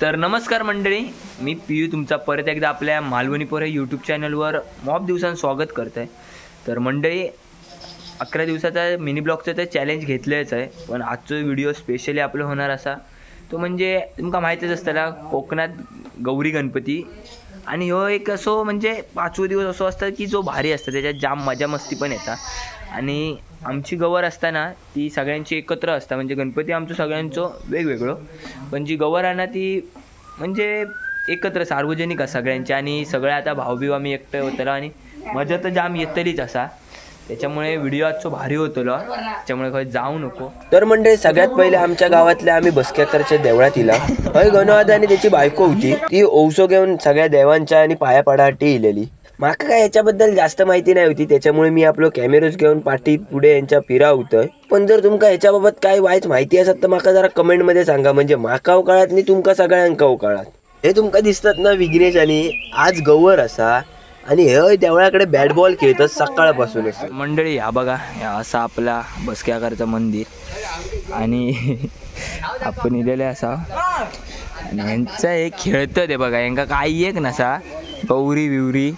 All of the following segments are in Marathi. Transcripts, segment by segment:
तर नमस्कार मंडळी, मी पियू तुमचा परत एकदा आपल्या मालवणी पोरे यूट्यूब चॅनलवर मॉप दिवसांत स्वागत करत आहे. तर मंडळी 11 दिवसाचा मिनी ब्लॉगचं तर चॅलेंज घेतलंच आहे, पण आजचा व्हिडिओ स्पेशली आपलं होणार असा तो म्हणजे तुमका माहितीच असताना कोकणात गौरी गणपती आणि हो एक असो म्हणजे 5 दिवस असो असतं की जो भारी असतं, त्याच्यात जाम मजा मस्ती पण येतात. आणि आमची गवर असताना ती सगळ्यांची एकत्र असता, म्हणजे गणपती आमचं सगळ्यांचं वेगवेगळं, पण जी गवर आहे ना ती म्हणजे एकत्र सार्वजनिक आहे सगळ्यांची. आणि सगळ्या आता भाऊबीव आम्ही एकटं होतलो आणि मजा तर जाम येतलीच असा, त्याच्यामुळे व्हिडिओ आजचो भारी होतलो, त्याच्यामुळे खंय जाऊ नको. तर म्हणजे सगळ्यात पहिले आमच्या गावातल्या आम्ही बसक्याकरच्या देवळात इला. हय गणवाद आणि त्याची बायको होती, ती ओवसो घेऊन सगळ्या देवांच्या आणि पाया पडासाठी इलेली. माका काय याच्याबद्दल जास्त माहिती नाही होती, त्याच्यामुळे मी आपलं कॅमेरोज घेऊन पाठी पुढे यांच्या फिरावतोय. पण जर तुमका याच्याबाबत काय वाईट माहिती असत तर माका जरा कमेंट मध्ये सांगा, म्हणजे माका कळत नाही तुमका सगळ्यांका कळत. हे तुमका दिसतात ना विघ्नेश आणि आज गवर असा आणि हे देवळाकडे बॅट बॉल खेळतात सकाळपासून. मंडळी हा बघा, असा आपला बसक्याकरचं मंदिर आणि आपण इलेले असा आणि ह्यांचं एक खेळतं ते बघा, यांका काही एक नसा गौरी बिवरी.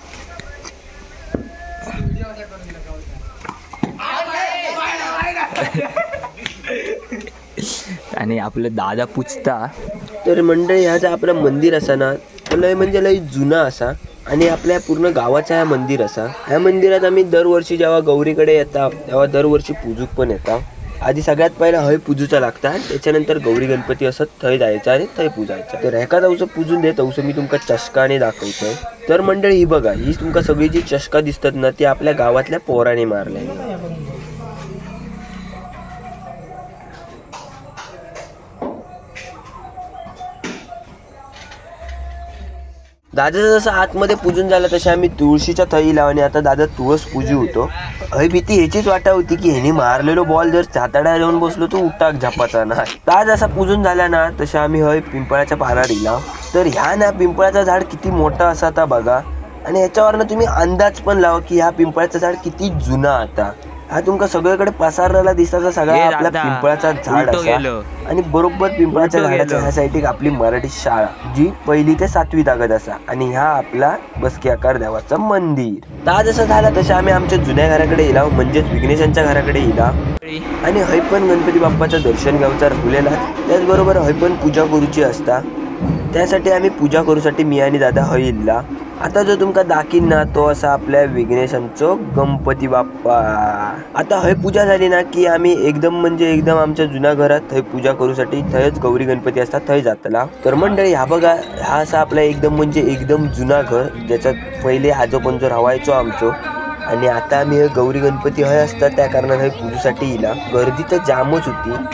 आणि आपलं दादा पुजता. तर मंडळी ह्याचं आपलं मंदिर असा ना लय म्हणजे लय जुना असा आणि आपल्या पूर्ण गावाचा हा मंदिर असा. ह्या मंदिरात आम्ही दरवर्षी जेव्हा गौरीकडे येता तेव्हा दरवर्षी पूजूक पण येता. आधी सगळ्यात पहिला हय पूजूचा लागता, त्याच्यानंतर गौरी गणपती असत थंय जायचं आणि थंय पूजायचं. तर एका दिवस पूजून देत तवसं मी तुमका चषकाने दाखवतोय. तर मंडळी ही बघा, ही तुमका सगळी जी चषका दिसतात ना ती आपल्या गावातल्या पोराने मारलेली. दादा जसं आतमध्ये पूजून झालं तसे आम्ही तुळशीच्या थईला आणि आता दादा तुळस पूजी होतो. हय भीती ह्याचीच वाटा होती की ह्यानी मारलेलो बॉल जर छाताडा येऊन बसलो तो उठाक झापाचा ना. दादा जसा पूजून झाला ना तसे आम्ही हय पिंपळाच्या पानावर इला. तर ह्या ना पिंपळाचा झाड किती मोठा असा आता बघा, आणि ह्याच्यावरनं तुम्ही अंदाज पण लावा की ह्या पिंपळाचं झाड किती जुना आता. हा तुमका सगळीकडे पसारलेला दिसता सगळा आपला पिंपळाचा झाड असा. आणि बरोबर पिंपळाच्या झाडाच्या ह्या साईड आपली मराठी शाळा जी 1ली ते 7वी तागत असा, आणि ह्या आपला बसकी आकार देवाचं मंदिर. ता जसं झाला तसं आम्ही आमच्या जुन्या घराकडे इला, म्हणजेच विघ्नेशांच्या घराकडे इला आणि हय पण गणपती बाप्पाचं दर्शन घ्यावचा राहिलेला. त्याचबरोबर हय पण पूजा करूची असता, त्यासाठी आम्ही पूजा करूसाठी मी आणि दादा हय इल्ला. आता जो तुमका दाखीन ना तो असा आपल्या विघ्नेशांचो गणपती बाप्पा. आता हय पूजा झाली ना की आम्ही एकदम म्हणजे एकदम आमच्या जुन्या घरात थंय पूजा करूसाठी थंयच गौरी गणपती असतात थंय जातला. तर मंडळी हा बघा, हा असा आपला एकदम म्हणजे एकदम जुना घर, ज्याच्यात पहिले आजोपण जो राहायचो आमचो. आणि आता आम्ही गौरी गणपती हय असतात त्या कारणात हय पूजेसाठी इला. गर्दी तर जामच होती.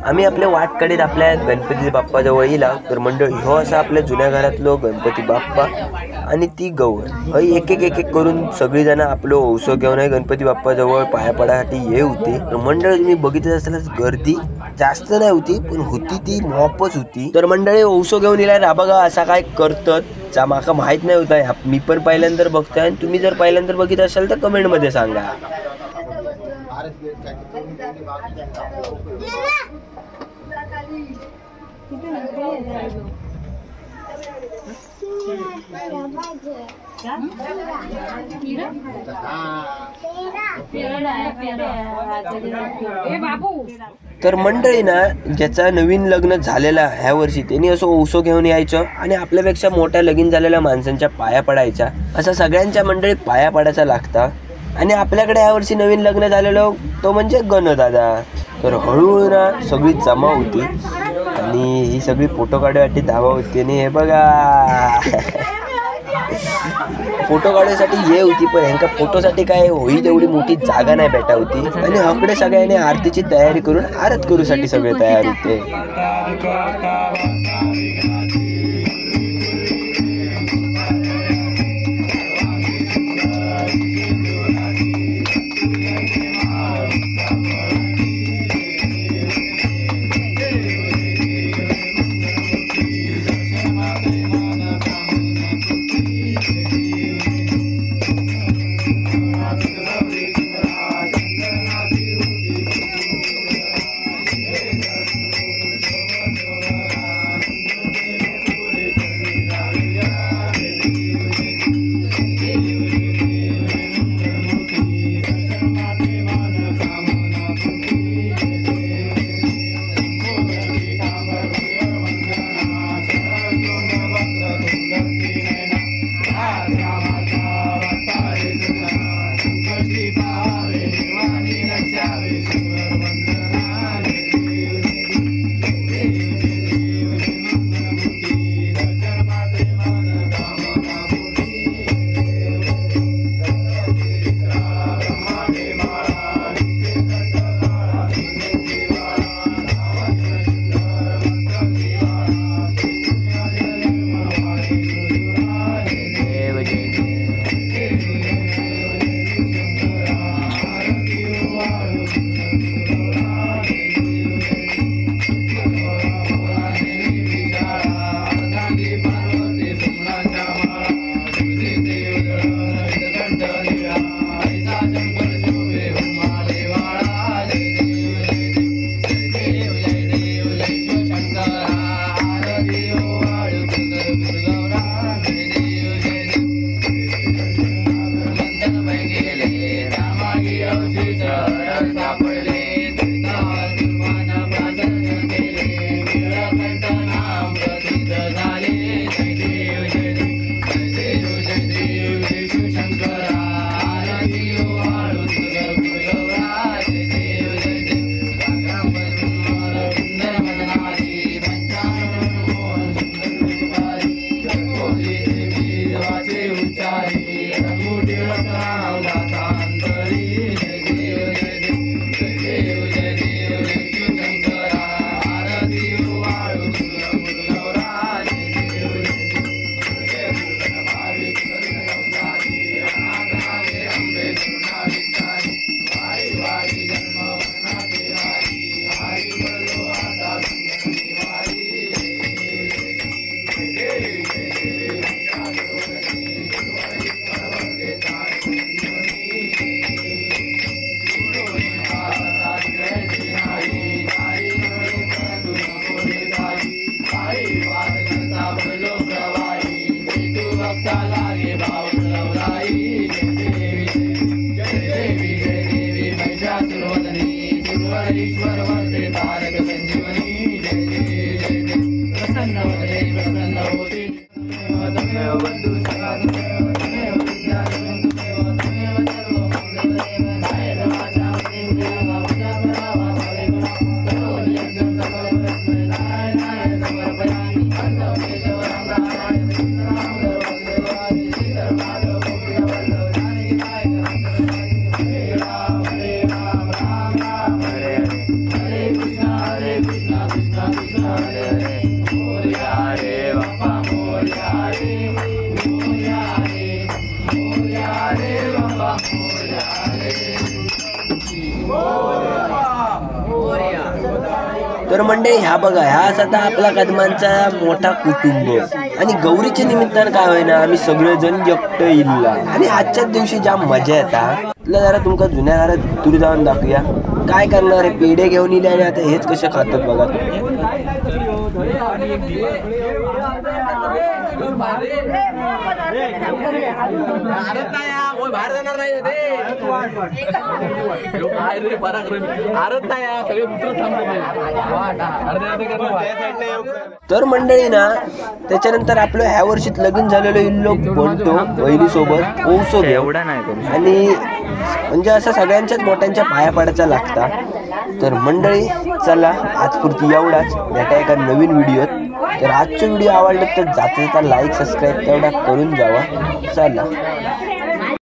आम्ही आपल्या वाटकडेत आपल्या गणपती बाप्पाजवळ इला. तर मंडळी हो असा आपल्या जुन्या घरातलो गणपती बाप्पा आणि ती गौर. हय एक एक करून सगळी जण आपलं ओवसो घेऊन गणपती बाप्पाजवळ पाया पडासाठी ये होती. तर मंडळी तुम्ही बघितलं असताना गर्दी जास्त नाही होती, पण होती ती मॉपच होती. तर मंडळी ओवसो घेऊन इला बघा असा काय करतात माका माहित नाही होता. मी पण पहिल्यांदा बघतोय आणि तुम्ही जर पहिल्यांदा बघित असाल तर कमेंट मध्ये सांगा. तर मंडळी ना ज्याचा नवीन लग्न झालेला ह्या वर्षी त्यांनी असं ओवसो घेऊन यायचं आणि आपल्यापेक्षा मोठ्या लगीन झालेल्या माणसांच्या पाया पडायच्या. असं सगळ्यांच्या मंडळी पाया पडायचा लागता. आणि आपल्याकडे ह्या वर्षी नवीन लग्न झालेलं तो म्हणजे गणदादा. तर हळूहळू ना सगळी जमा होती आणि ही सगळी फोटो काढण्यासाठी धावा होती. आणि हे बघा फोटो काढण्यासाठी ये होती, पण ह्यांका फोटोसाठी काय होईल एवढी मोठी जागा नाही भेटा होती. आणि हकडे सगळ्यांनी आरतीची तयारी करून आरत करूसाठी सगळे तयार होते. तर मंडळी ह्या बघा, ह्या आता आपला कदमांचा मोठा कुटुंब आणि गौरीच्या निमित्तानं काय होईना आम्ही सगळेजण एकट इल्ला आणि आजच्याच दिवशी जाम मजा येता. तुला जरा तुमका जुन्या घरात दूर जाऊन दाखवूया काय करणार आहे. पेढे घेऊन इले आणि आता हेच कसे खातात बघा. तर मंडळी ना त्याच्यानंतर आपलं ह्या वर्षीत लगीन झालेलं इल्लो बनतो वहिनी सोबत ओसो एवढा नाही करू आणि म्हणजे असं सगळ्यांच्याच मोठ्यांच्या पाया पडायचा लागता. तर मंडळी चला आजपुरती एवढाच, भेटा एका नवीन व्हिडिओत. तर आजचा व्हिडिओ आवडला तर जाता जाता लाईक सबस्क्राईब तेवढा करून जावा. चला.